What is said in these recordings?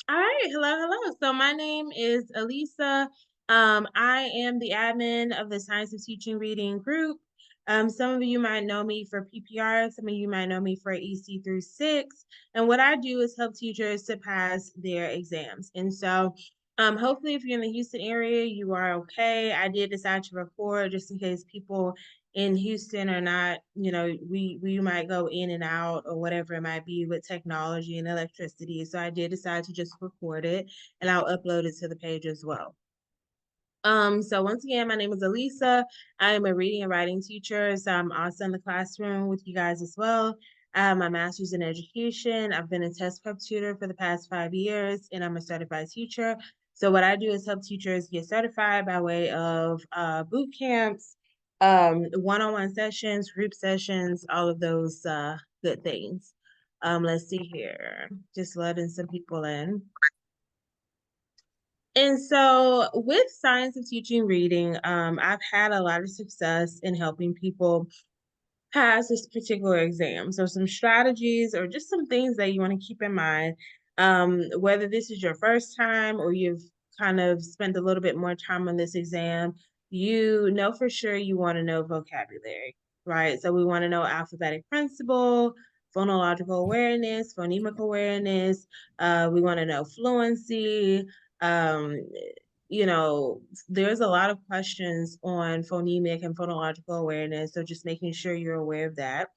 All right, hello. So my name is Alisa. I am the admin of the Science of Teaching Reading group. Some of you might know me for PPR, some of you might know me for EC through 6. And what I do is help teachers to pass their exams. And so hopefully if you're in the Houston area, you are okay. I did decide to record just in case people in Houston or not, we might go in and out or whatever it might be with technology and electricity. So I did decide to just record it and I'll upload it to the page as well. So once again, my name is Alisa. I am a reading and writing teacher. So I'm also in the classroom with you guys as well. I have my master's in education. I've been a test prep tutor for the past 5 years, and I'm a certified teacher. So what I do is help teachers get certified by way of boot camps, one-on-one sessions, group sessions, all of those good things. Let's see here. Just letting some people in. And so with Science of Teaching Reading, I've had a lot of success in helping people pass this particular exam. So some strategies or just some things that you want to keep in mind, whether this is your first time or you've kind of spent a little bit more time on this exam, you know for sure you want to know vocabulary, right? So we want to know alphabetic principle, phonological awareness, phonemic awareness. We want to know fluency. Um, there's a lot of questions on phonemic and phonological awareness, so just making sure you're aware of that.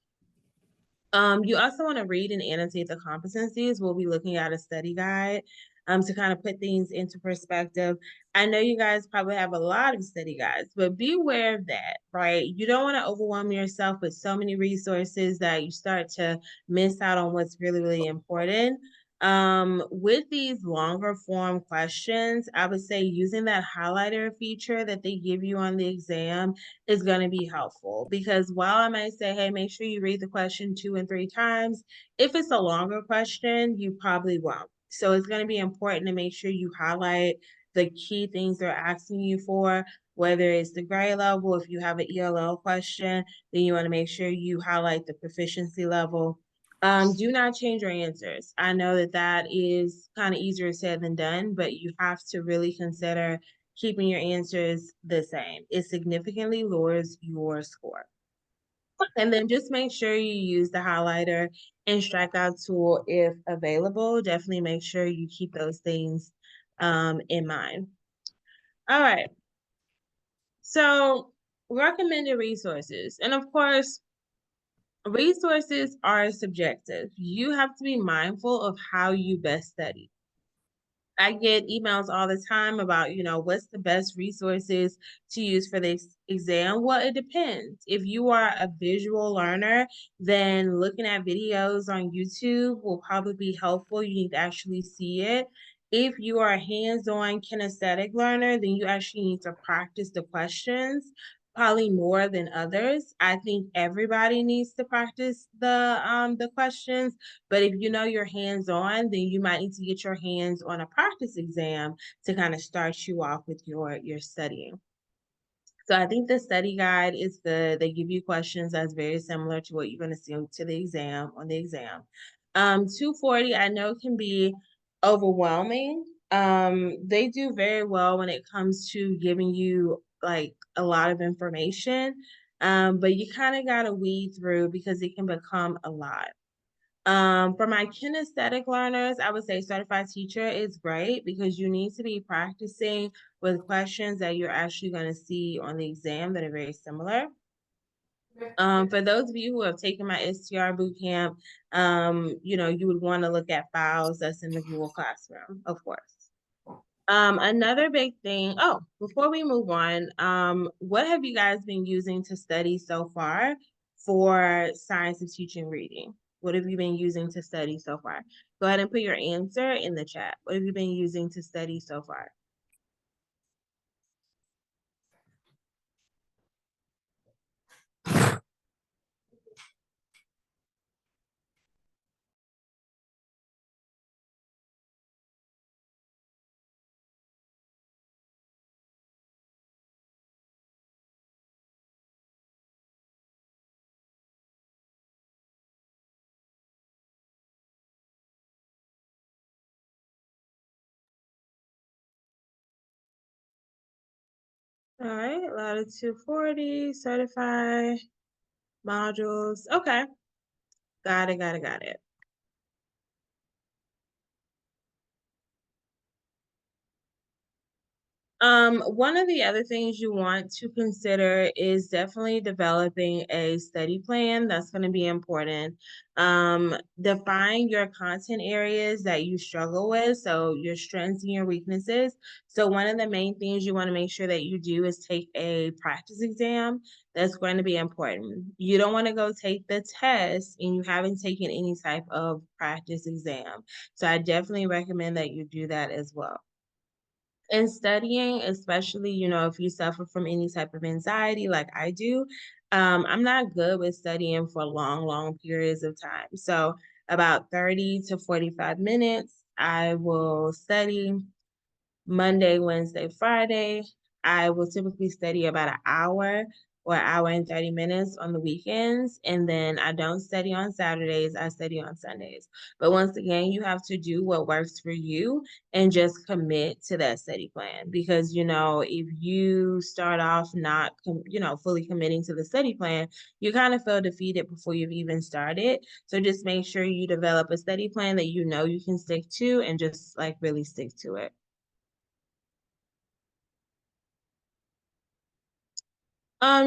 You also want to read and annotate the competencies. We'll be looking at a study guide to kind of put things into perspective. I know you guys probably have a lot of study guides, but be aware of that, right? You don't want to overwhelm yourself with so many resources that you start to miss out on what's really, really important. With these longer form questions, I would say using that highlighter feature that they give you on the exam is going to be helpful, because while I might say, hey, make sure you read the question 2 and 3 times, if it's a longer question, you probably won't. So it's going to be important to make sure you highlight the key things they're asking you for, whether it's the grade level. If you have an ELL question, then you want to make sure you highlight the proficiency level. Do not change your answers. I know that that is kind of easier said than done, but you have to really consider keeping your answers the same. It significantly lowers your score. And then just make sure you use the highlighter and strikeout tool if available. Definitely make sure you keep those things in mind. All right. So recommended resources. And of course, resources are subjective. You have to be mindful of how you best study. I get emails all the time about, what's the best resources to use for this exam? Well, it depends. If you are a visual learner, then looking at videos on YouTube will probably be helpful. You need to actually see it. If you are a hands-on kinesthetic learner, then you actually need to practice the questions, probably more than others. I think everybody needs to practice the questions, but if you know you're hands-on, then you might need to get your hands on a practice exam to kind of start you off with your studying. So I think the study guide is good. They give you questions that's very similar to what you're going to see to the exam on the exam. 240 I know can be overwhelming. They do very well when it comes to giving you like a lot of information. But you kind of got to weed through because it can become a lot. For my kinesthetic learners, I would say certified teacher is great because you need to be practicing with questions that you're actually going to see on the exam that are very similar. For those of you who have taken my STR bootcamp, you would want to look at files that's in the Google Classroom, of course. Another big thing, before we move on, what have you guys been using to study so far for Science of Teaching Reading? What have you been using to study so far? Go ahead and put your answer in the chat. What have you been using to study so far? All right, Latitude 40, certify modules. Okay, got it, got it, got it. One of the other things you want to consider is definitely developing a study plan. That's going to be important. Define your content areas that you struggle with, so your strengths and your weaknesses. So one of the main things you want to make sure that you do is take a practice exam. That's going to be important. You don't want to go take the test and you haven't taken any type of practice exam. So I definitely recommend that you do that as well. And studying, especially, if you suffer from any type of anxiety like I do, I'm not good with studying for long, long periods of time. So about 30 to 45 minutes, I will study. Monday, Wednesday, Friday. I will typically study about an hour or hour and 30 minutes on the weekends. And then I don't study on Saturdays, I study on Sundays. But once again, you have to do what works for you and just commit to that study plan. Because, if you start off not, fully committing to the study plan, you kind of feel defeated before you've even started. So just make sure you develop a study plan that you know you can stick to and just like really stick to it.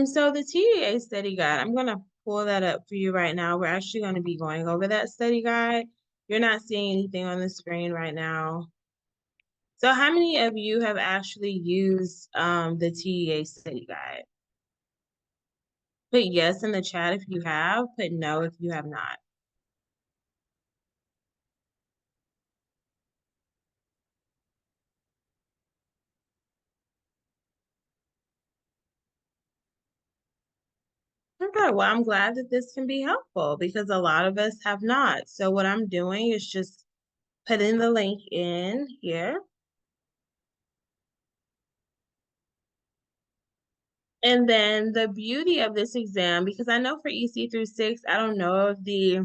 So the TEA study guide, I'm gonna pull that up for you right now. We're actually gonna be going over that study guide. You're not seeing anything on the screen right now. So how many of you have actually used the TEA study guide? Put yes in the chat if you have, put no if you have not. Okay, well, I'm glad that this can be helpful because a lot of us have not. So what I'm doing is just putting the link in here. And then the beauty of this exam, because I know for EC through 6, I don't know if the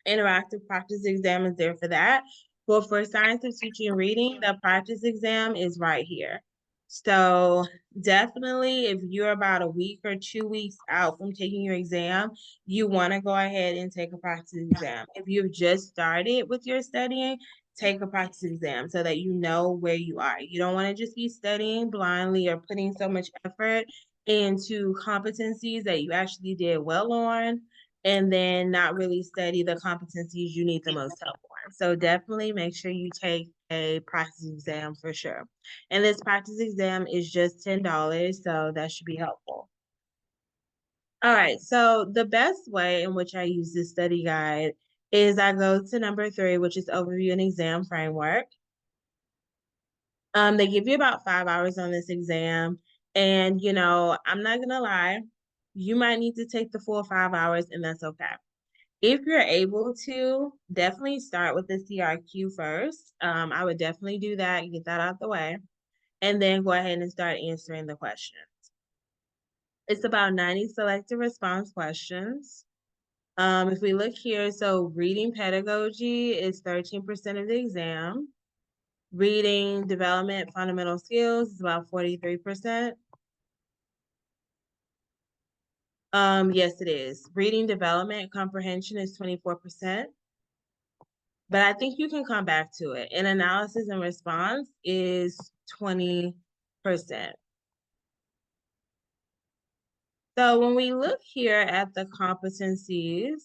interactive practice exam is there for that. But for science of teaching and reading, the practice exam is right here. So definitely if you're about a week or 2 weeks out from taking your exam, you want to go ahead and take a practice exam. If you've just started with your studying, take a practice exam so that you know where you are. You don't want to just be studying blindly or putting so much effort into competencies that you actually did well on and then not really study the competencies you need the most help on. So definitely make sure you take a practice exam for sure. And this practice exam is just $10, so that should be helpful. All right, so the best way in which I use this study guide is I go to number 3, which is overview and exam framework. They give you about 5 hours on this exam. And, I'm not going to lie, you might need to take the full 5 hours, and that's okay. If you're able to, definitely start with the CRQ first. I would definitely do that, get that out the way, and then go ahead and start answering the question. It's about 90 selected response questions. If we look here, so reading pedagogy is 13% of the exam. Reading development fundamental skills is about 43%. Yes, it is. Reading development comprehension is 24%. But I think you can come back to it. And analysis and response is 20%. So when we look here at the competencies,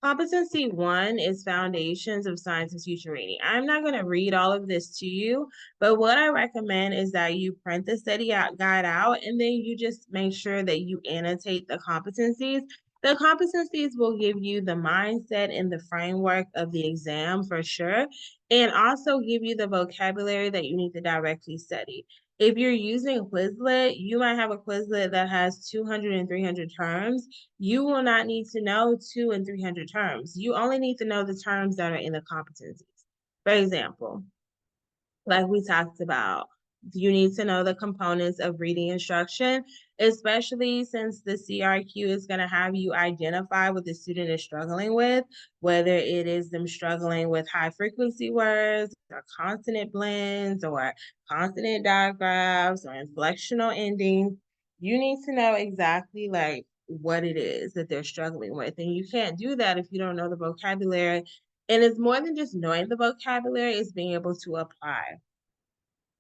competency 1 is foundations of science and future reading. I'm not going to read all of this to you, but what I recommend is that you print the study guide out and then you just make sure that you annotate the competencies. The competencies will give you the mindset and the framework of the exam for sure, and also give you the vocabulary that you need to directly study. If you're using Quizlet, you might have a Quizlet that has 200 and 300 terms. You will not need to know 200 and 300 terms. You only need to know the terms that are in the competencies. For example, like we talked about, You need to know the components of reading instruction, especially since the CRQ is going to have you identify what the student is struggling with, whether it is them struggling with high frequency words or consonant blends or consonant digraphs or inflectional endings. You need to know exactly like what it is that they're struggling with. And you can't do that if you don't know the vocabulary. And it's more than just knowing the vocabulary, it's being able to apply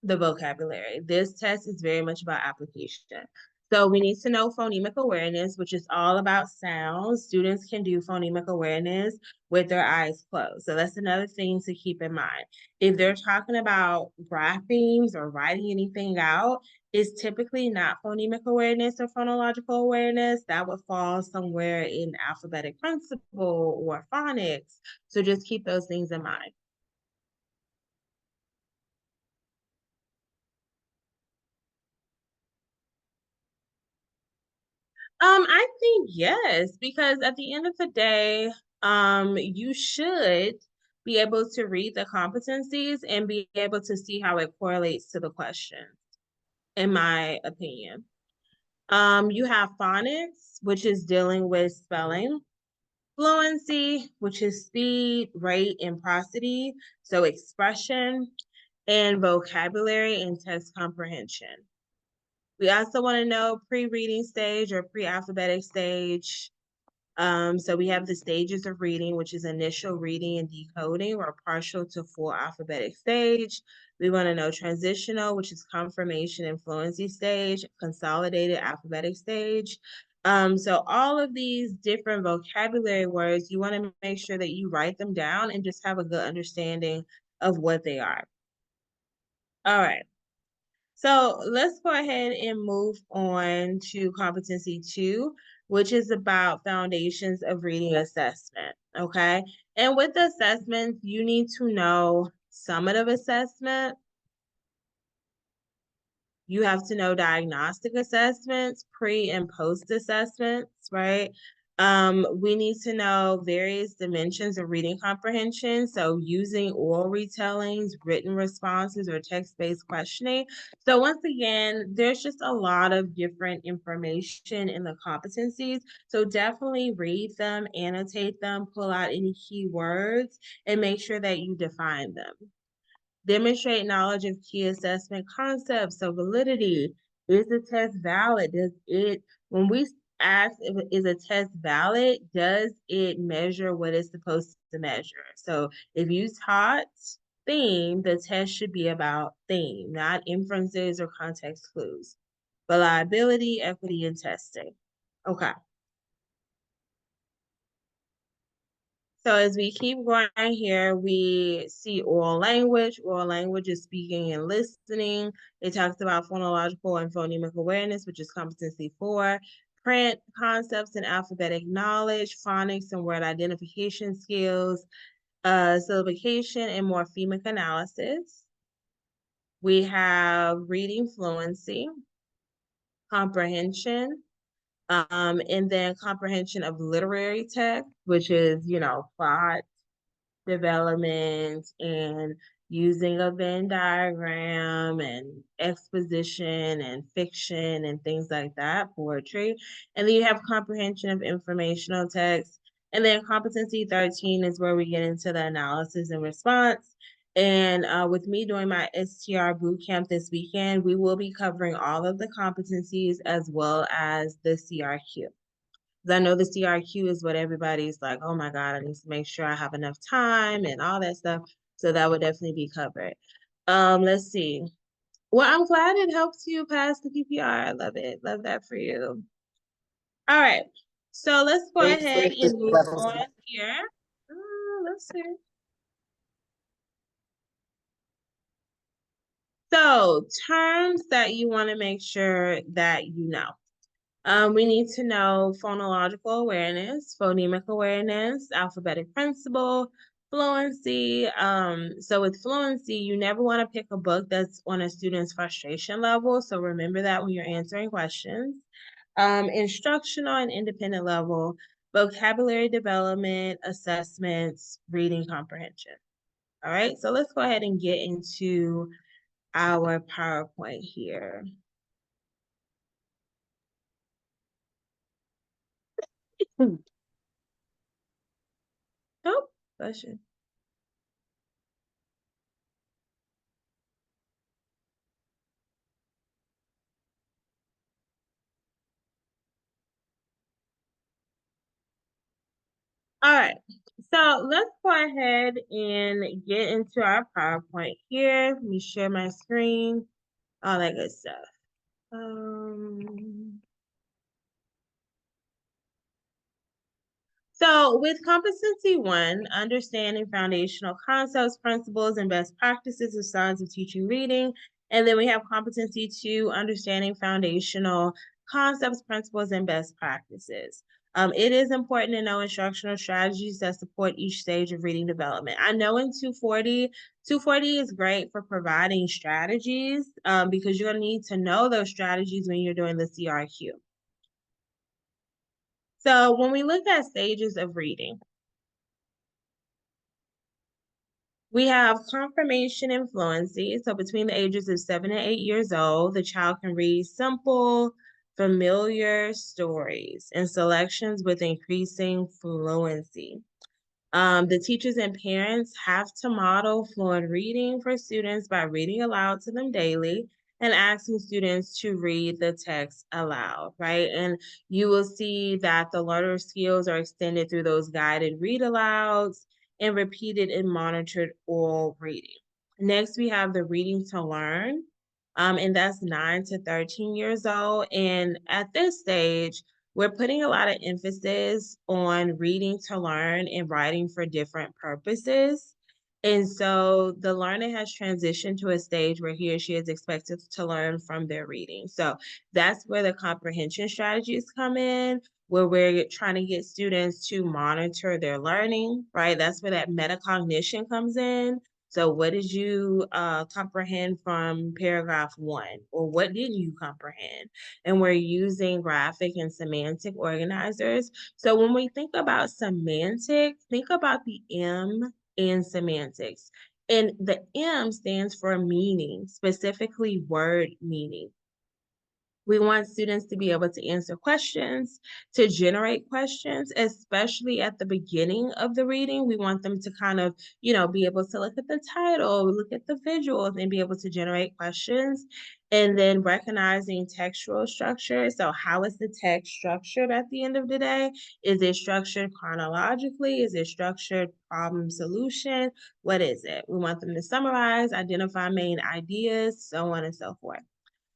the vocabulary. This test is very much about application. So we need to know phonemic awareness, which is all about sounds. Students can do phonemic awareness with their eyes closed. So that's another thing to keep in mind. If they're talking about graphemes or writing anything out, it's typically not phonemic awareness or phonological awareness. That would fall somewhere in alphabetic principle or phonics. So just keep those things in mind. I think yes, because at the end of the day, you should be able to read the competencies and be able to see how it correlates to the question, in my opinion. You have phonics, which is dealing with spelling, fluency, which is speed, rate, and prosody, so expression, and vocabulary and text comprehension. We also want to know pre-reading stage or pre-alphabetic stage. So we have the stages of reading, which is initial reading and decoding, or partial to full alphabetic stage. We want to know transitional, which is confirmation and fluency stage, consolidated alphabetic stage. So all of these different vocabulary words, you want to make sure that you write them down and just have a good understanding of what they are. All right. So let's go ahead and move on to competency 2, which is about foundations of reading assessment. Okay. And with assessments, you need to know summative assessment. You have to know diagnostic assessments, pre and post assessments, right? We need to know various dimensions of reading comprehension. So using oral retellings, written responses, or text-based questioning. So once again, there's just a lot of different information in the competencies. So definitely read them, annotate them, pull out any keywords, and make sure that you define them. Demonstrate knowledge of key assessment concepts. So validity, is the test valid? When we ask if is a test valid, does it measure what it's supposed to measure? So if you taught theme, the test should be about theme, not inferences or context clues. Reliability, equity, and testing. Okay. So as we keep going here, we see oral language. Oral language is speaking and listening. It talks about phonological and phonemic awareness, which is competency 4. Print, concepts and alphabetic knowledge, phonics and word identification skills, syllabication and morphemic analysis. We have reading fluency, comprehension, and then comprehension of literary text, which is, plot, development, and using a Venn diagram and exposition and fiction and things like that, poetry. And then you have comprehension of informational text. And then competency 13 is where we get into the analysis and response. And with me doing my STR bootcamp this weekend, we will be covering all of the competencies as well as the CRQ. Because I know the CRQ is what everybody's like, oh my God, I need to make sure I have enough time and all that stuff. So that would definitely be covered. Let's see. Well, I'm glad it helps you pass the PPR. I love it. Love that for you. All right. So let's go ahead and move on here. Let's see. So terms that you want to make sure that you know. We need to know phonological awareness, phonemic awareness, alphabetic principle, fluency. So with fluency, you never want to pick a book that's on a student's frustration level. So remember that when you're answering questions. Instructional and independent level, vocabulary development, assessments, reading comprehension. All right, so let's go ahead and get into our PowerPoint here. Oh, bless you. All right, so let's go ahead and get into our PowerPoint here. Let me share my screen, all that good stuff. So with competency one, understanding foundational concepts, principles, and best practices of science of teaching reading. And then we have competency two, understanding foundational concepts, principles, and best practices. It is important to know instructional strategies that support each stage of reading development. I know in 240 is great for providing strategies because you're going to need to know those strategies when you're doing the CRQ. So when we look at stages of reading, we have confirmation and fluency. So between the ages of 7 and 8 years old, the child can read simple, familiar stories and selections with increasing fluency. The teachers and parents have to model fluent reading for students by reading aloud to them daily and asking students to read the text aloud, right? And you will see that the learner skills are extended through those guided read alouds and repeated and monitored oral reading. Next, we have the reading to learn, and that's 9 to 13 years old. And at this stage, we're putting a lot of emphasis on reading to learn and writing for different purposes. And so the learner has transitioned to a stage where he or she is expected to learn from their reading. So that's where the comprehension strategies come in, where we're trying to get students to monitor their learning, right? That's where that metacognition comes in. So what did you comprehend from paragraph one, or what didn't you comprehend? And we're using graphic and semantic organizers. So when we think about semantic, think about the M in semantics. And the M stands for meaning, specifically word meaning. We want students to be able to answer questions, to generate questions, especially at the beginning of the reading. We want them to kind of, be able to look at the title, look at the visuals, and be able to generate questions. And then recognizing textual structure. So how is the text structured at the end of the day? Is it structured chronologically? Is it structured problem solution? What is it? We want them to summarize, identify main ideas, so on and so forth.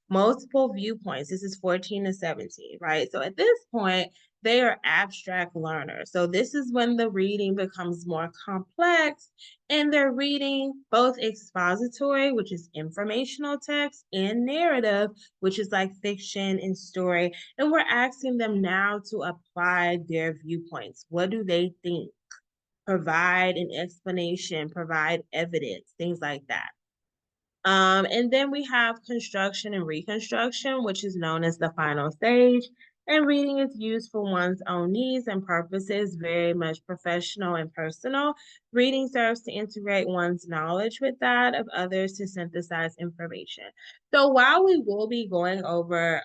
Multiple viewpoints. This is 14 to 17, right? So at this point, they are abstract learners. So this is when the reading becomes more complex and they're reading both expository, which is informational text, and narrative, which is like fiction and story. And we're asking them now to apply their viewpoints. What do they think? Provide an explanation, provide evidence, things like that. And then we have construction and reconstruction, which is known as the final stage. And reading is used for one's own needs and purposes, very much professional and personal. Reading serves to integrate one's knowledge with that of others to synthesize information. So while we will be going over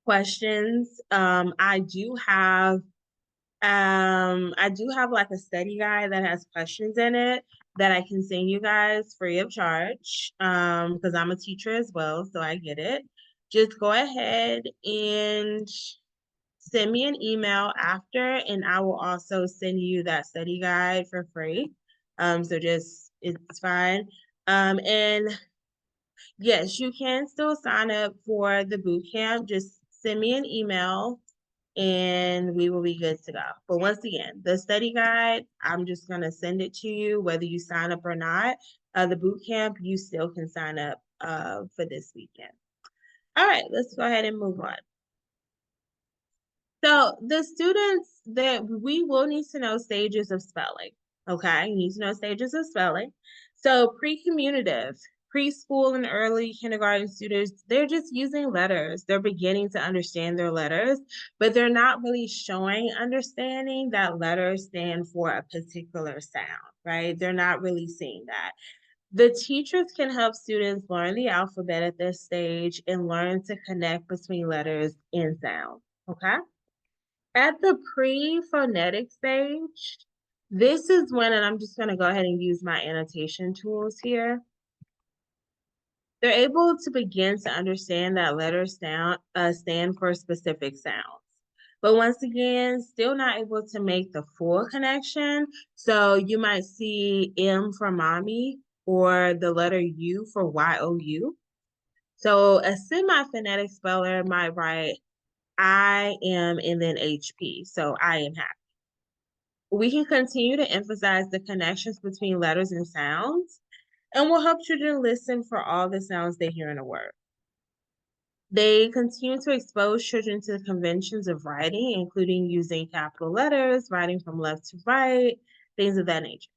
questions, I do have like a study guide that has questions in it that I can send you guys free of charge because I'm a teacher as well, so I get it. Just go ahead and send me an email after, and I will also send you that study guide for free. So just it's fine. And yes, you can still sign up for the boot camp. Just send me an email and we will be good to go. But once again, the study guide, I'm just going to send it to you, whether you sign up or not. The boot camp, you still can sign up for this weekend. All right, let's go ahead and move on. So the students that we will need to know stages of spelling. Okay, you need to know stages of spelling. So pre-communicative, preschool and early kindergarten students, they're just using letters. They're beginning to understand their letters, but they're not really showing understanding that letters stand for a particular sound, right? They're not really seeing that. The teachers can help students learn the alphabet at this stage and learn to connect between letters and sounds, okay? At the pre-phonetic stage, this is when, and I'm just going to go ahead and use my annotation tools here. They're able to begin to understand that letters stand for specific sounds. But once again, still not able to make the full connection. So you might see M for mommy or the letter U for YOU. So a semi-phonetic speller might write I am and then HP. So I am happy. We can continue to emphasize the connections between letters and sounds, and will help children listen for all the sounds they hear in a word. They continue to expose children to the conventions of writing, including using capital letters, writing from left to right, things of that nature.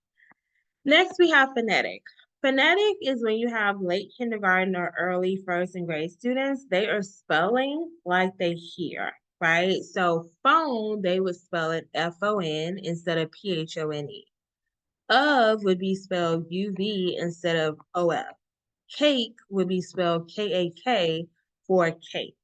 Next, we have phonetic. Phonetic is when you have late kindergarten or early first and grade students, they are spelling like they hear, right? So phone, they would spell it F-O-N instead of P-H-O-N-E. Of would be spelled U-V instead of O-F. Cake would be spelled K-A-K for cake.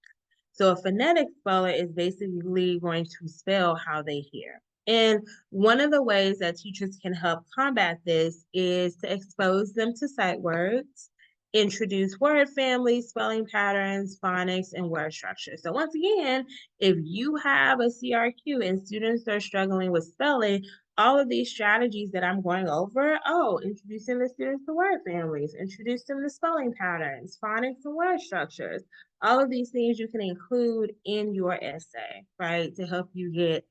So a phonetic speller is basically going to spell how they hear. And one of the ways that teachers can help combat this is to expose them to sight words, introduce word families, spelling patterns, phonics, and word structure. So once again, if you have a CRQ and students are struggling with spelling, all of these strategies that I'm going over, introducing the students to word families, introduce them to spelling patterns, phonics, and word structures. All of these things you can include in your essay, right, to help you get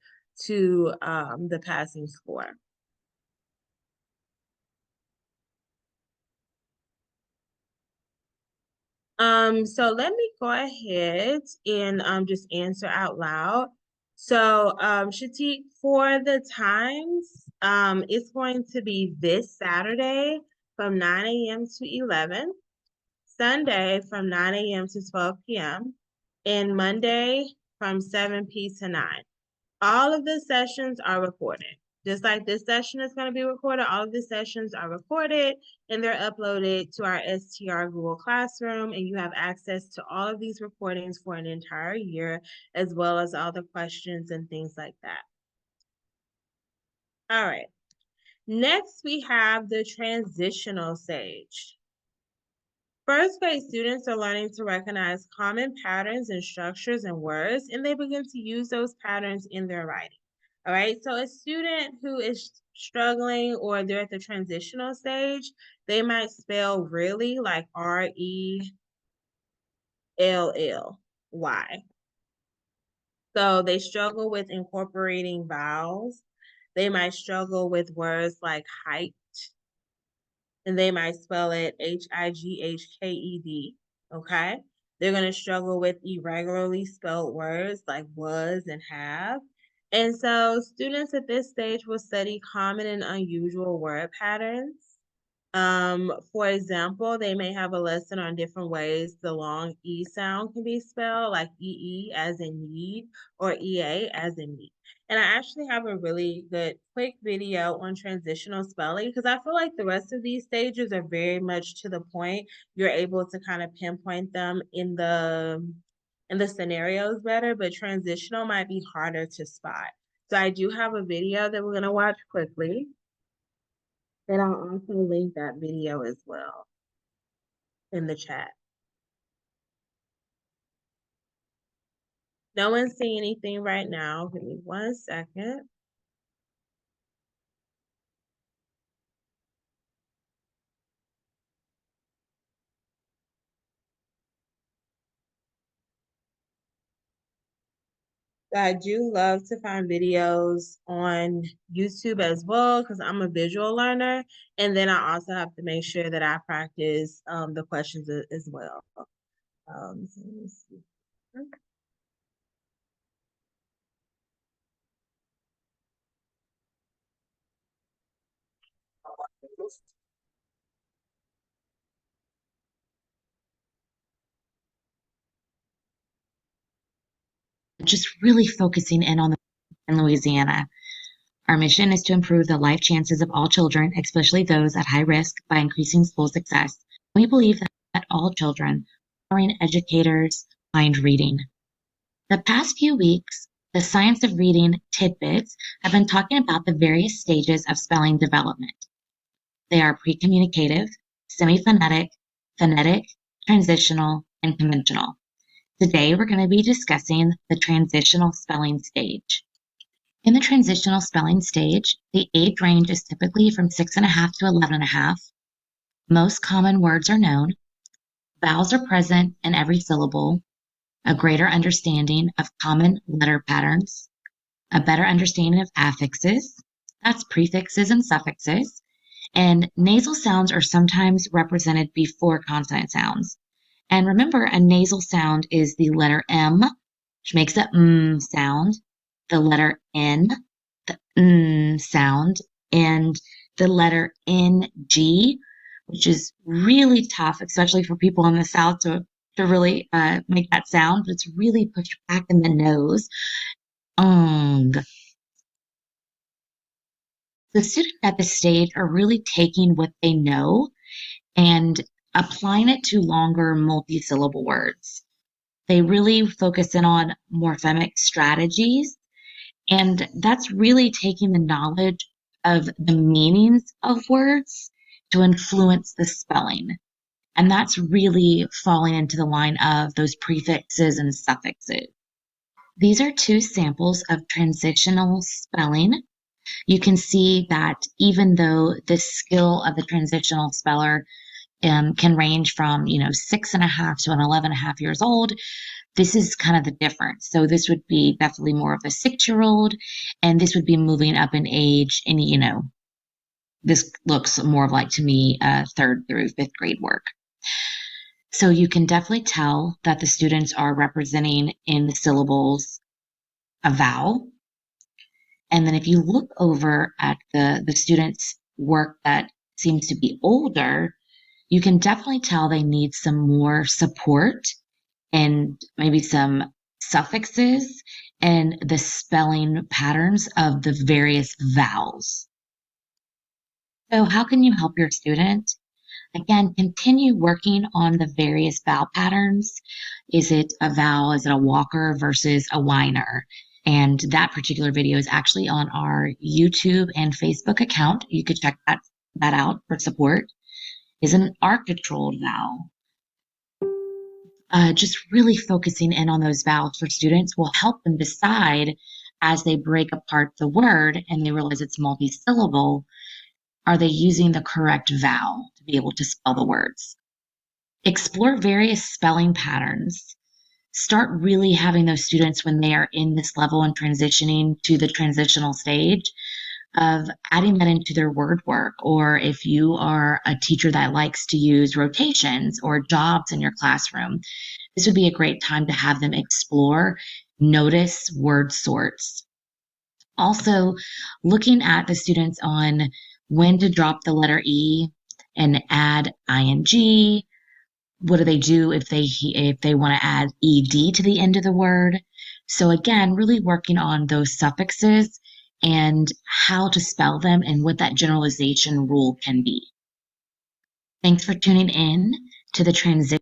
to the passing score. So let me go ahead and just answer out loud. So Shatik, for the times, it's going to be this Saturday from 9 a.m. to 11, Sunday from 9 a.m. to 12 p.m., and Monday from 7 p.m. to 9. All of the sessions are recorded. Just like this session is going to be recorded, all of the sessions are recorded and they're uploaded to our STR Google Classroom, and you have access to all of these recordings for an entire year, as well as all the questions and things like that. All right. Next, we have the transitional stage. First grade students are learning to recognize common patterns and structures in words, and they begin to use those patterns in their writing. All right, so a student who is struggling or they're at the transitional stage, they might spell really like RELLY. So they struggle with incorporating vowels. They might struggle with words like height, and they might spell it HIGHKED, okay? They're going to struggle with irregularly spelled words like was and have. And so students at this stage will study common and unusual word patterns. For example, they may have a lesson on different ways the long E sound can be spelled, like EE as in need or EA as in need. And I actually have a really good quick video on transitional spelling because I feel like the rest of these stages are very much to the point. You're able to kind of pinpoint them in the scenarios better, but transitional might be harder to spot. So I do have a video that we're going to watch quickly. And I'll also link that video as well in the chat. No one's seeing anything right now. Give me 1 second. I do love to find videos on YouTube as well because I'm a visual learner. And then I also have to make sure that I practice the questions as well. So let me see. Just really focusing in on the in Louisiana. Our mission is to improve the life chances of all children, especially those at high risk, by increasing school success. We believe that all children, empowering educators, find reading. The past few weeks, the Science of Reading tidbits have been talking about the various stages of spelling development. They are pre-communicative, semi-phonetic, phonetic, transitional, and conventional. Today, we're going to be discussing the transitional spelling stage. In the transitional spelling stage, the age range is typically from 6.5 to 11.5. Most common words are known. Vowels are present in every syllable. A greater understanding of common letter patterns. A better understanding of affixes. That's prefixes and suffixes. And nasal sounds are sometimes represented before consonant sounds. And remember, a nasal sound is the letter M, which makes a sound, the letter N, the sound, and the letter NG, which is really tough, especially for people in the South to really make that sound, but it's really pushed back in the nose. The students at this stage are really taking what they know and applying it to longer multi-syllable words. They really focus in on morphemic strategies, and that's really taking the knowledge of the meanings of words to influence the spelling. And that's really falling into the line of those prefixes and suffixes. These are two samples of transitional spelling. You can see that even though the skill of the transitional speller can range from 6.5 to 11.5 years old, this is kind of the difference. So this would be definitely more of a 6-year-old, and this would be moving up in age. And this looks more of like, to me, 3rd through 5th grade work. So you can definitely tell that the students are representing in the syllables a vowel. And then if you look over at the students' work that seems to be older, you can definitely tell they need some more support and maybe some suffixes and the spelling patterns of the various vowels. So how can you help your student? Again, continue working on the various vowel patterns. Is it a vowel? Is it a walker versus a whiner? And that particular video is actually on our YouTube and Facebook account. You could check that out for support. Is an architrave vowel? Just really focusing in on those vowels for students will help them decide as they break apart the word and they realize it's multi-syllable, are they using the correct vowel to be able to spell the words? Explore various spelling patterns. Start really having those students, when they are in this level and transitioning to the transitional stage, of adding that into their word work. Or if you are a teacher that likes to use rotations or jobs in your classroom, this would be a great time to have them explore, notice word sorts. Also, looking at the students on when to drop the letter E and add ing. What do they do if they want to add ed to the end of the word? So again, really working on those suffixes and how to spell them and what that generalization rule can be. Thanks for tuning in to the transition.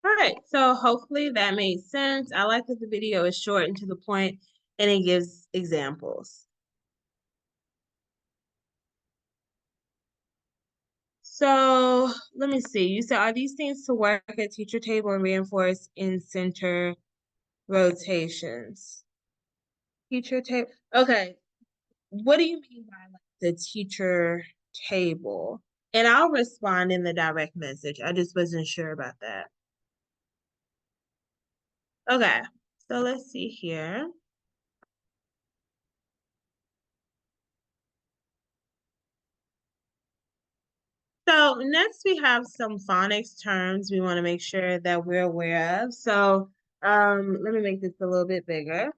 All right, so hopefully that made sense. I like that the video is short and to the point, and it gives examples. So let me see. You said, are these things to work at teacher table and reinforce in center rotations? Teacher table. Okay. What do you mean by like the teacher table? And I'll respond in the direct message. I just wasn't sure about that. Okay. So let's see here. So next we have some phonics terms we want to make sure that we're aware of. So let me make this a little bit bigger.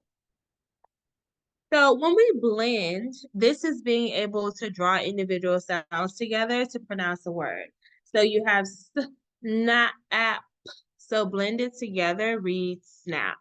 So when we blend, this is being able to draw individual sounds together to pronounce a word. So you have snap. So blended together reads snap.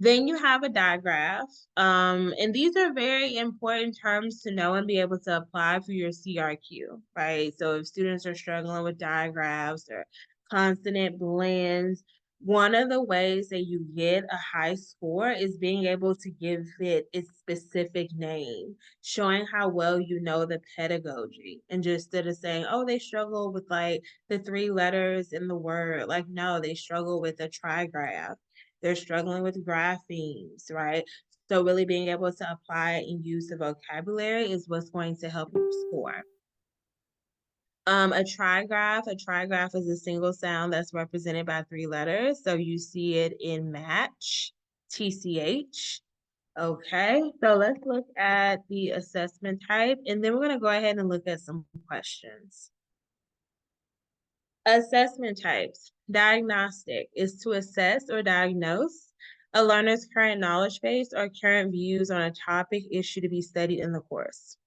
Then you have a digraph. And these are very important terms to know and be able to apply for your CRQ, right? So if students are struggling with digraphs or consonant blends, one of the ways that you get a high score is being able to give it its specific name, showing how well you know the pedagogy. And just instead of saying, oh, they struggle with like the three letters in the word, like, no, they struggle with a trigraph. They're struggling with graphemes, right? So really being able to apply and use the vocabulary is what's going to help you score. A trigraph is a single sound that's represented by three letters. So you see it in match, TCH. Okay, so let's look at the assessment type, and then we're going to go ahead and look at some questions. Assessment types. Diagnostic is to assess or diagnose a learner's current knowledge base or current views on a topic issue to be studied in the course.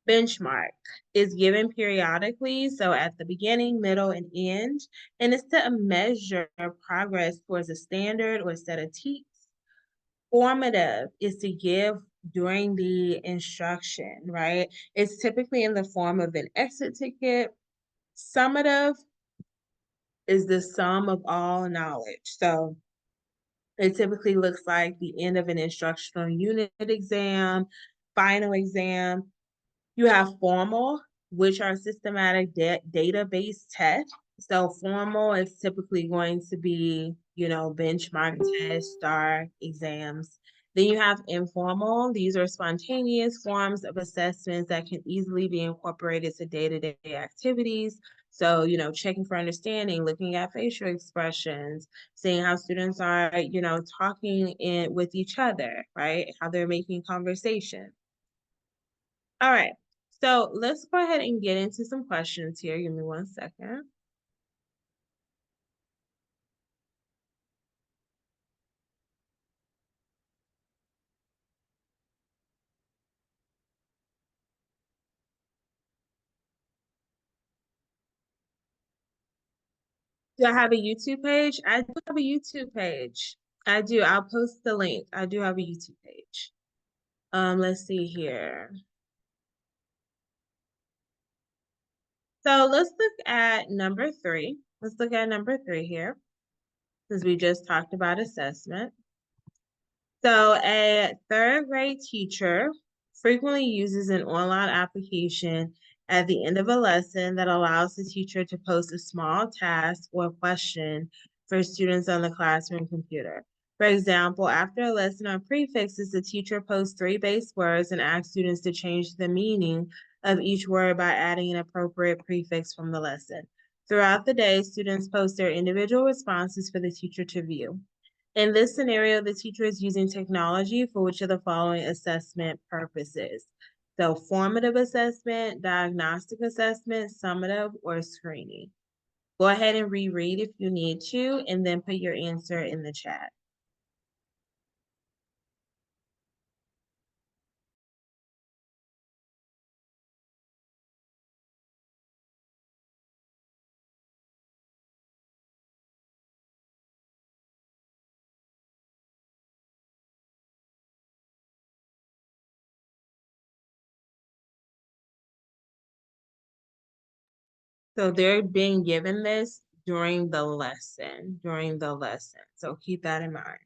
Benchmark is given periodically, so at the beginning, middle, and end, and it's to measure progress towards a standard or set of teach. Formative is to give during the instruction, right? It's typically in the form of an exit ticket. Summative is the sum of all knowledge. So it typically looks like the end of an instructional unit exam, final exam. You have formal, which are systematic database tests. So formal is typically going to be, benchmark tests, STAR exams. Then you have informal. These are spontaneous forms of assessments that can easily be incorporated to day-to-day activities. So, checking for understanding, looking at facial expressions, seeing how students are, talking with each other, right? How they're making conversation. All right. So let's go ahead and get into some questions here. Give me 1 second. Do I have a YouTube page? I do have a YouTube page. I do. I'll post the link. I do have a YouTube page. Let's see here. So let's look at number 3. Let's look at number 3 here, since we just talked about assessment. So a third grade teacher frequently uses an online application at the end of a lesson that allows the teacher to post a small task or question for students on the classroom computer. For example, after a lesson on prefixes, the teacher posts 3 base words and asks students to change the meaning of each word by adding an appropriate prefix from the lesson. Throughout the day, students post their individual responses for the teacher to view. In this scenario, the teacher is using technology for which of the following assessment purposes? So formative assessment, diagnostic assessment, summative, or screening. Go ahead and reread if you need to, and then put your answer in the chat. So they're being given this during the lesson, So keep that in mind.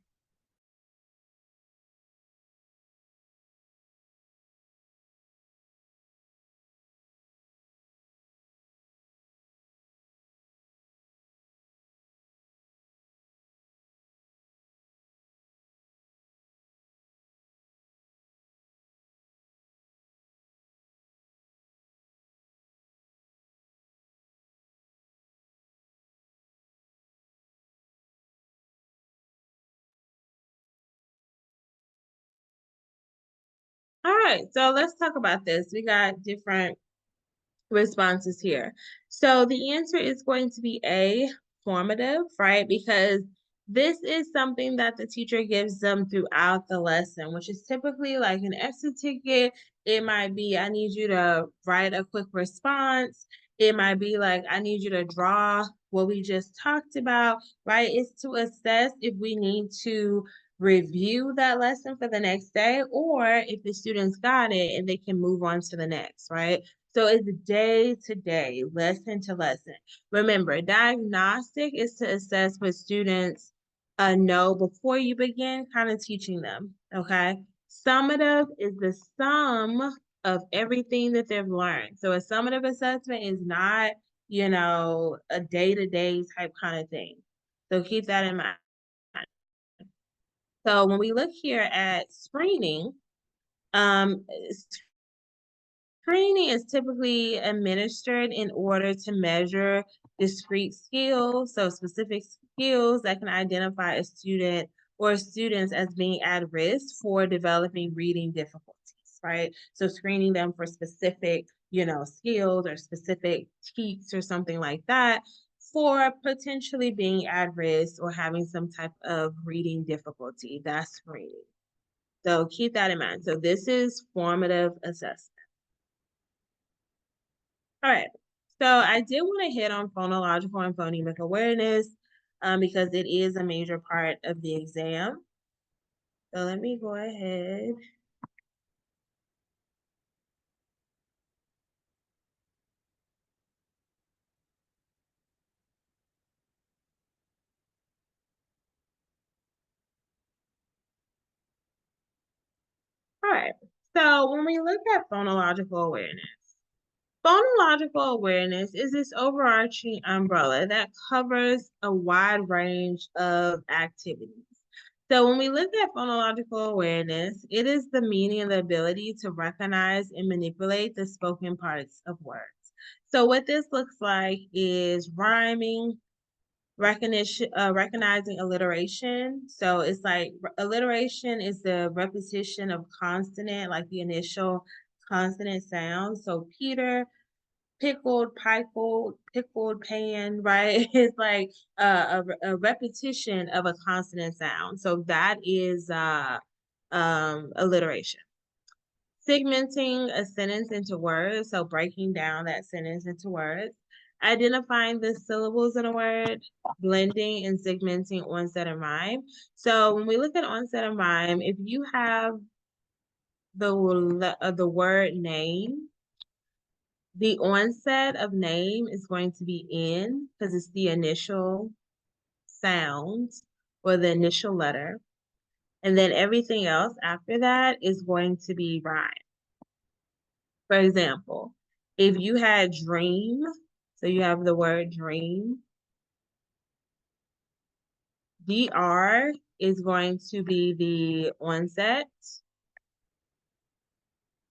All right, so let's talk about this. We got different responses here. So the answer is going to be A, formative, right? Because this is something that the teacher gives them throughout the lesson, which is typically like an exit ticket. It might be, I need you to write a quick response. It might be like, I need you to draw what we just talked about, right? It's to assess if we need to review that lesson for the next day, or if the students got it and they can move on to the next, right? So it's day to day, lesson to lesson. Remember, diagnostic is to assess what students know before you begin kind of teaching them, okay? Summative is the sum of everything that they've learned. So a summative assessment is not, a day-to-day type kind of thing. So keep that in mind. So when we look here at screening, um, screening is typically administered in order to measure discrete skills, so specific skills that can identify a student or students as being at risk for developing reading difficulties, right? So screening them for specific, skills or specific teaks or something like that for potentially being at risk or having some type of reading difficulty. That's screening. So keep that in mind. So this is formative assessment. All right. So I did want to hit on phonological and phonemic awareness because it is a major part of the exam. So let me go ahead. All right. So when we look at phonological awareness is this overarching umbrella that covers a wide range of activities. So when we look at phonological awareness, it is the meaning and the ability to recognize and manipulate the spoken parts of words. So what this looks like is rhyming, recognition, recognizing alliteration. So it's like alliteration is the repetition of consonant, like the initial consonant sound. So Peter, pickled, pan, right? It's like a repetition of a consonant sound. So that is alliteration. Segmenting a sentence into words, so breaking down that sentence into words. Identifying the syllables in a word, blending and segmenting onset and rhyme. So when we look at onset and rhyme, if you have the word name, the onset of name is going to be N because it's the initial sound or the initial letter. And then everything else after that is going to be rhyme. For example, if you had dream, so you have the word dream, DR is going to be the onset.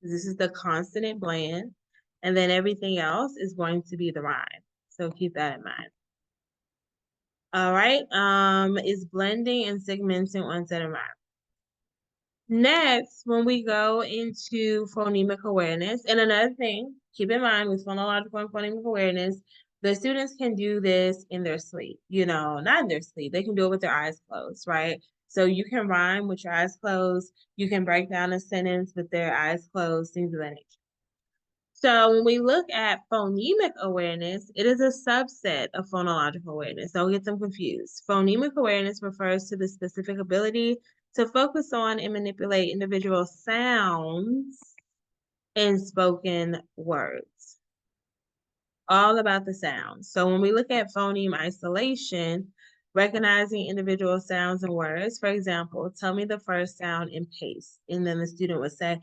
This is the consonant blend. And then everything else is going to be the rhyme. So keep that in mind. All right, is blending and segmenting onset and rhyme. Next, when we go into phonemic awareness, and another thing, keep in mind with phonological and phonemic awareness, the students can do this in their sleep, not in their sleep. They can do it with their eyes closed, right? So you can rhyme with your eyes closed. You can break down a sentence with their eyes closed, things of that nature. So when we look at phonemic awareness, it is a subset of phonological awareness. Don't get them confused. Phonemic awareness refers to the specific ability to focus on and manipulate individual sounds in spoken words. All about the sounds. So when we look at phoneme isolation, recognizing individual sounds and words, for example, tell me the first sound in pace. And then the student would say,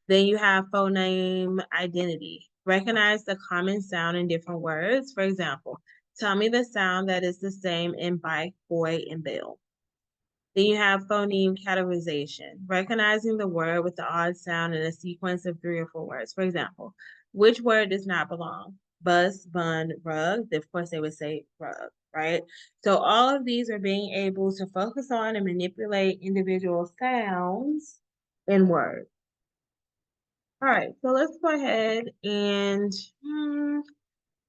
then you have phoneme identity. Recognize the common sound in different words. For example, tell me the sound that is the same in bike, boy, and bill. Then you have phoneme categorization, recognizing the word with the odd sound in a sequence of 3 or 4 words. For example, which word does not belong? Bus, bun, rug. Of course, they would say rug, right? So all of these are being able to focus on and manipulate individual sounds in words. All right, so let's go ahead and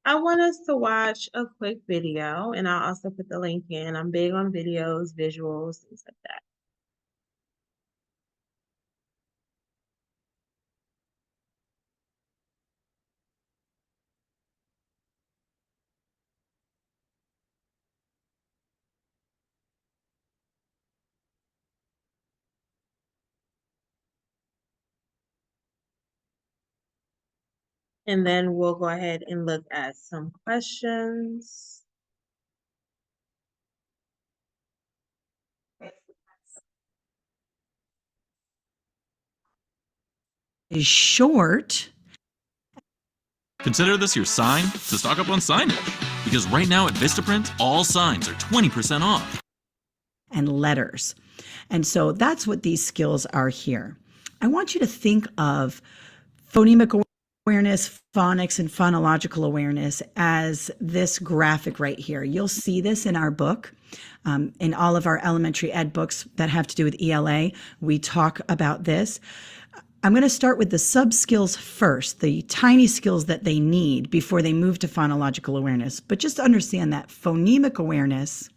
I want us to watch a quick video, and I'll also put the link in. I'm big on videos, visuals, things like that. and then we'll go ahead and look at some questions. Is short. Consider this your sign to stock up on signage. Because right now at Vistaprint, all signs are 20% off. And letters. And so that's what these skills are here. I want you to think of phonemic awareness, phonics, and phonological awareness as this graphic right here. You'll see this in our book. In all of our elementary ed books that have to do with ELA, we talk about this. I'm going to start with the sub-skills first, the tiny skills that they need before they move to phonological awareness. But just understand that phonemic awareness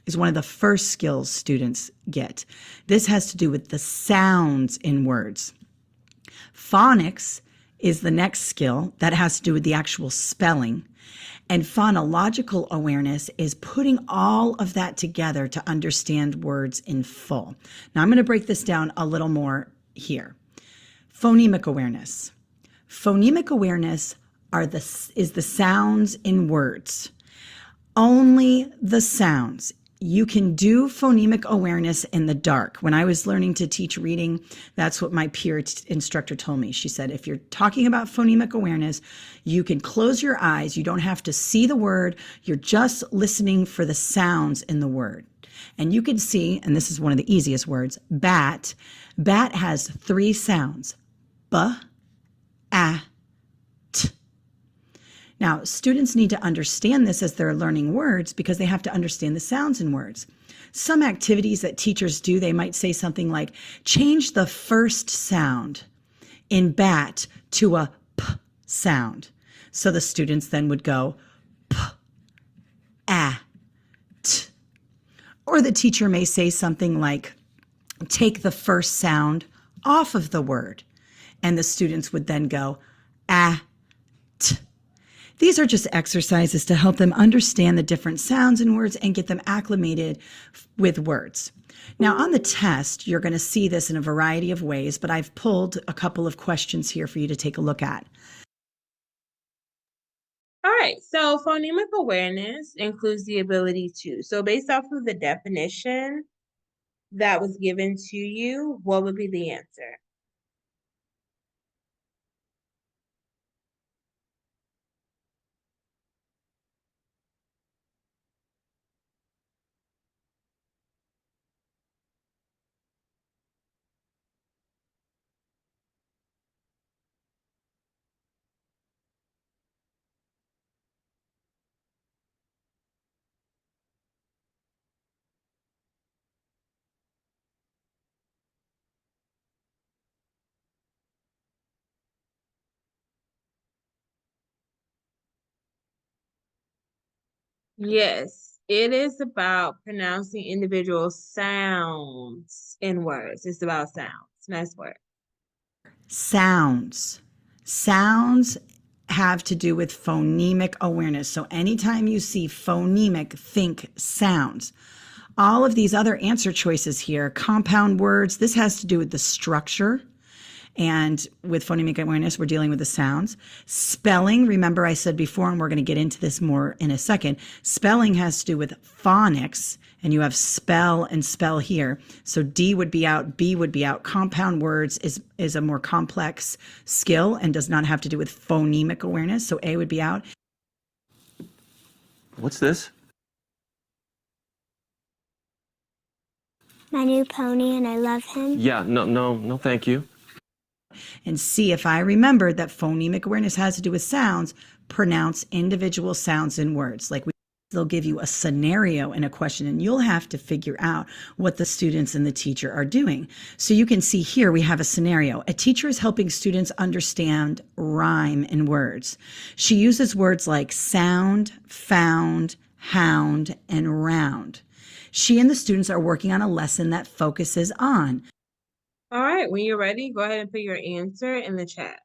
is one of the first skills students get. This has to do with the sounds in words. Phonics is the next skill that has to do with the actual spelling. And phonological awareness is putting all of that together to understand words in full. Now I'm going to break this down a little more here. Phonemic awareness. Phonemic awareness is the sounds in words. Only the sounds. You can do phonemic awareness in the dark. When I was learning to teach reading, that's what my peer instructor told me. She said, if you're talking about phonemic awareness, you can close your eyes. You don't have to see the word. You're just listening for the sounds in the word. And you can see, and this is one of the easiest words, bat. Bat has 3 sounds. B, A, T. Now, students need to understand this as they're learning words because they have to understand the sounds in words. Some activities that teachers do, they might say something like, change the first sound in bat to a P sound. So the students then would go P, A, T. Or the teacher may say something like, take the first sound off of the word. And the students would then go, A, T. These are just exercises to help them understand the different sounds in words and get them acclimated with words. Now on the test, you're going to see this in a variety of ways, but I've pulled a couple of questions here for you to take a look at. All right, so phonemic awareness includes the ability to. So based off of the definition that was given to you, what would be the answer? Yes, it is about pronouncing individual sounds in words. It's about sounds. Nice word. Sounds. Sounds have to do with phonemic awareness. So anytime you see phonemic, think sounds. All of these other answer choices here, compound words, this has to do with the structure. And with phonemic awareness, we're dealing with the sounds. Spelling, remember I said before, and we're going to get into this more in a second, spelling has to do with phonics, and you have spell and spell here. So D would be out, B would be out. Compound words is a more complex skill and does not have to do with phonemic awareness. So A would be out. What's this? My new pony, and I love him. Yeah, no, thank you. And see, if I remembered that phonemic awareness has to do with sounds, pronounce individual sounds in words. Like they'll give you a scenario in a question and you'll have to figure out what the students and the teacher are doing. So you can see here we have a scenario. A teacher is helping students understand rhyme in words. She uses words like sound, found, hound, and round. She and the students are working on a lesson that focuses on. All right, when you're ready, go ahead and put your answer in the chat.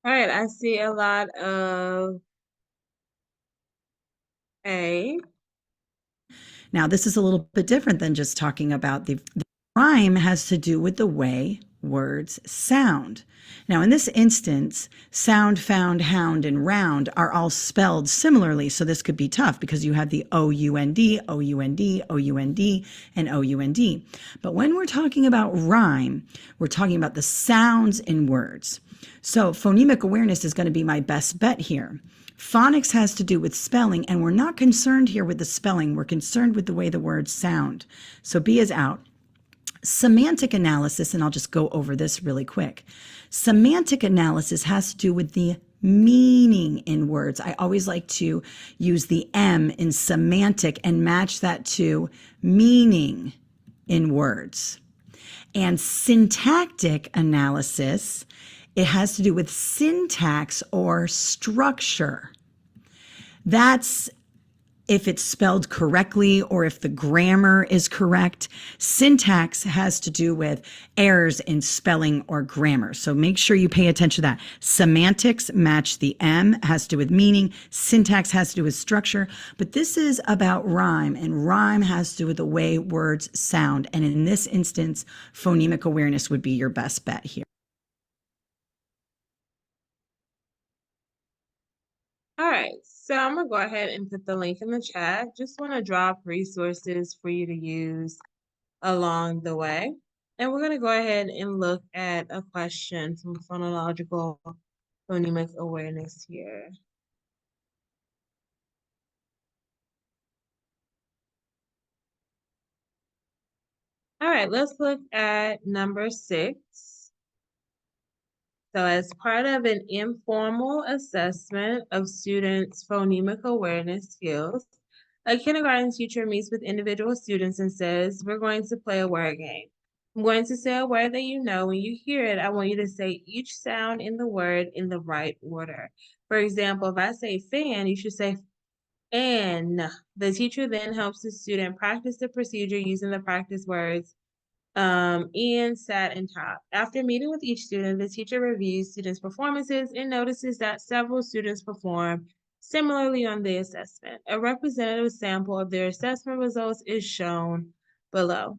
All right, I see a lot of A. Now, this is a little bit different than just talking about the rhyme has to do with the way words sound. Now, in this instance, sound, found, hound, and round are all spelled similarly. So this could be tough because you have the O-U-N-D, O-U-N-D, O-U-N-D, and O-U-N-D. But when we're talking about rhyme, we're talking about the sounds in words. So phonemic awareness is going to be my best bet here. Phonics has to do with spelling, and we're not concerned here with the spelling. We're concerned with the way the words sound. So B is out. Semantic analysis, and I'll just go over this really quick. Semantic analysis has to do with the meaning in words. I always like to use the M in semantic and match that to meaning in words. And syntactic analysis, it has to do with syntax or structure. That's if it's spelled correctly or if the grammar is correct. Syntax has to do with errors in spelling or grammar. So make sure you pay attention to that. Semantics match the M, has to do with meaning. Syntax has to do with structure. But this is about rhyme, and rhyme has to do with the way words sound. And in this instance, phonemic awareness would be your best bet here. All right, so I'm gonna go ahead and put the link in the chat. Just want to drop resources for you to use along the way. And we're gonna go ahead and look at a question from phonological phonemic awareness here. All right, let's look at number 6. So as part of an informal assessment of students' phonemic awareness skills, a kindergarten teacher meets with individual students and says, we're going to play a word game. I'm going to say a word that you know. When you hear it, I want you to say each sound in the word in the right order. For example, if I say fan, you should say fan. The teacher then helps the student practice the procedure using the practice words Ian, sat, and top. After meeting with each student, the teacher reviews students' performances and notices that several students perform similarly on the assessment. A representative sample of their assessment results is shown below.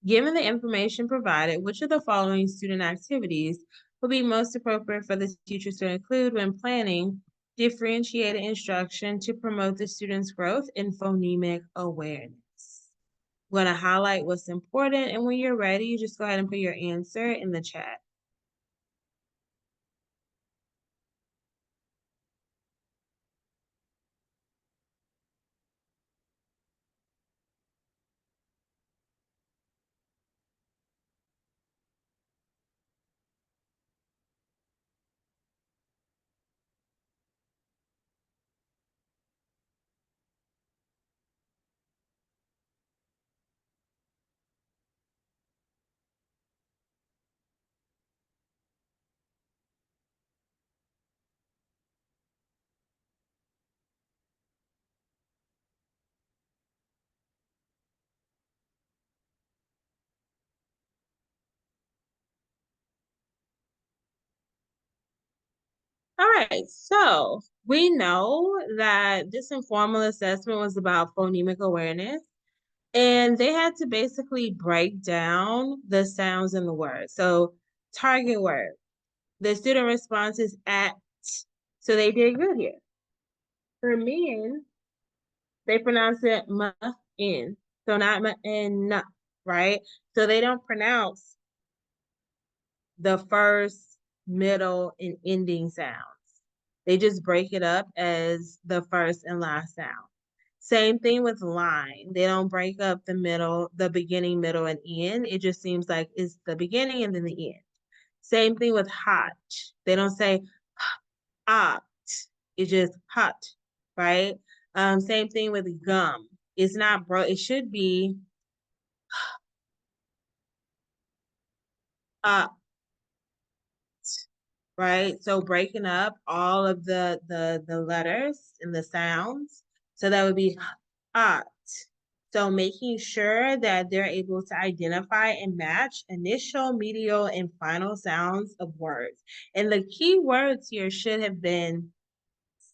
Given the information provided, which of the following student activities will be most appropriate for the teachers to include when planning differentiated instruction to promote the students' growth in phonemic awareness? I'm going to highlight what's important, and when you're ready, you just go ahead and put your answer in the chat. All right, so we know that this informal assessment was about phonemic awareness, and they had to basically break down the sounds in the word. So target word, the student response is at, so they did good here. For men, they pronounce it in, so not in, right? So they don't pronounce the first, middle, and ending sounds. They just break it up as the first and last sound. Same thing with line. They don't break up the middle, the beginning, middle, and end. It just seems like it's the beginning and then the end. Same thing with hot. They don't say hot. It's just hot, right? Same thing with gum. It's not bro. It should be uh, right? So breaking up all of the letters and the sounds. So that would be hot. So making sure that they're able to identify and match initial, medial, and final sounds of words. And the key words here should have been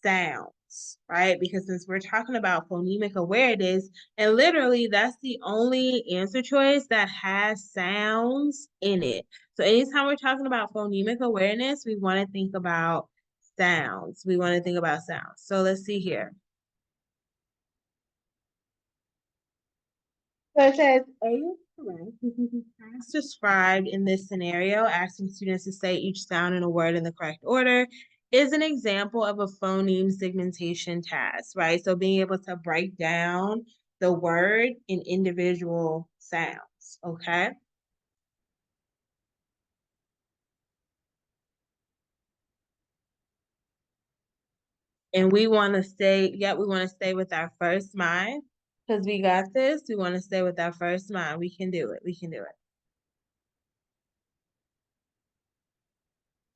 sounds, right? Because since we're talking about phonemic awareness, and literally that's the only answer choice that has sounds in it. So anytime we're talking about phonemic awareness, we want to think about sounds. We want to think about sounds. So let's see here. So it says A is correct. As described in this scenario, asking students to say each sound in a word in the correct order is an example of a phoneme segmentation task, right? So being able to break down the word in individual sounds, okay? And we want to stay, we want to stay with our first mind because we got this. We want to stay with our first mind. We can do it. We can do it.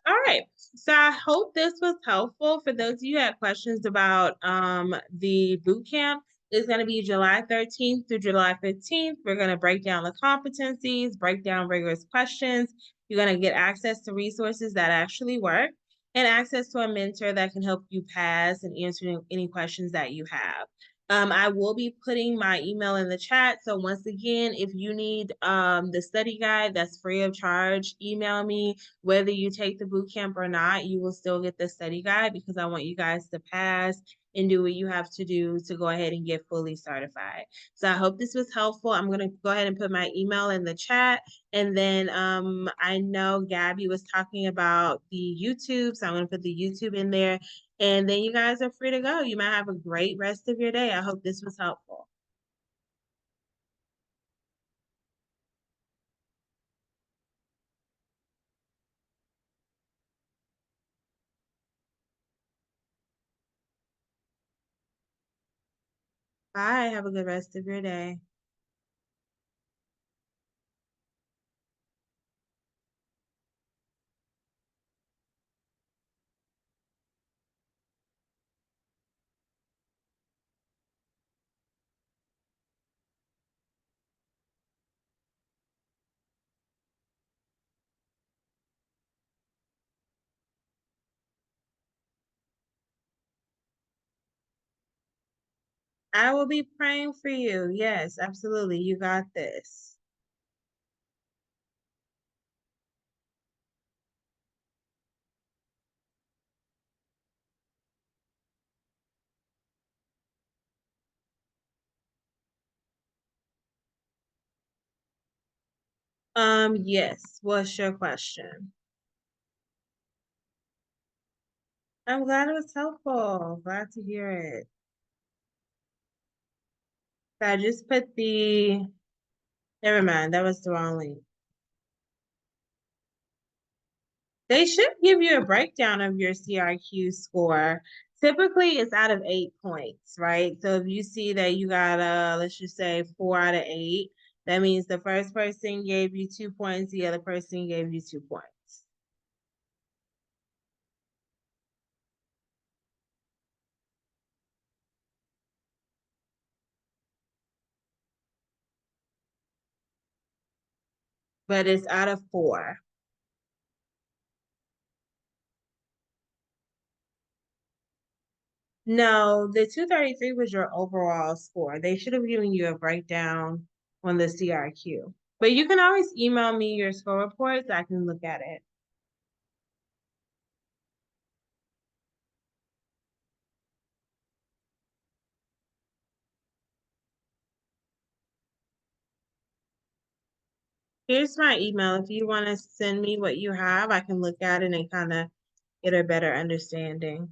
All right, so I hope this was helpful. For those of you who had questions about the boot camp, it's going to be July 13th through July 15th. We're going to break down the competencies, break down rigorous questions. You're going to get access to resources that actually work and access to a mentor that can help you pass and answer any questions that you have. I will be putting my email in the chat. So once again, if you need the study guide that's free of charge, email me. Whether you take the boot camp or not, you will still get the study guide because I want you guys to pass and do what you have to do to go ahead and get fully certified. So I hope this was helpful. I'm going to go ahead and put my email in the chat. And then I know Gabby was talking about the YouTube, so I'm going to put the YouTube in there. And then you guys are free to go. You might have a great rest of your day. I hope this was helpful. Bye. Have a good rest of your day. I will be praying for you. Yes, absolutely. You got this. Yes. What's your question? I'm glad it was helpful. Glad to hear it. So I just put never mind, that was the wrong link. They should give you a breakdown of your CRQ score. Typically, it's out of 8 points, right? So if you see that you got let's just say 4 out of 8, that means the first person gave you 2 points, the other person gave you 2 points. But it's out of 4. No, the 233 was your overall score. They should have given you a breakdown on the CRQ. But you can always email me your score reports. I can look at it. Here's my email. If you want to send me what you have, I can look at it and kind of get a better understanding.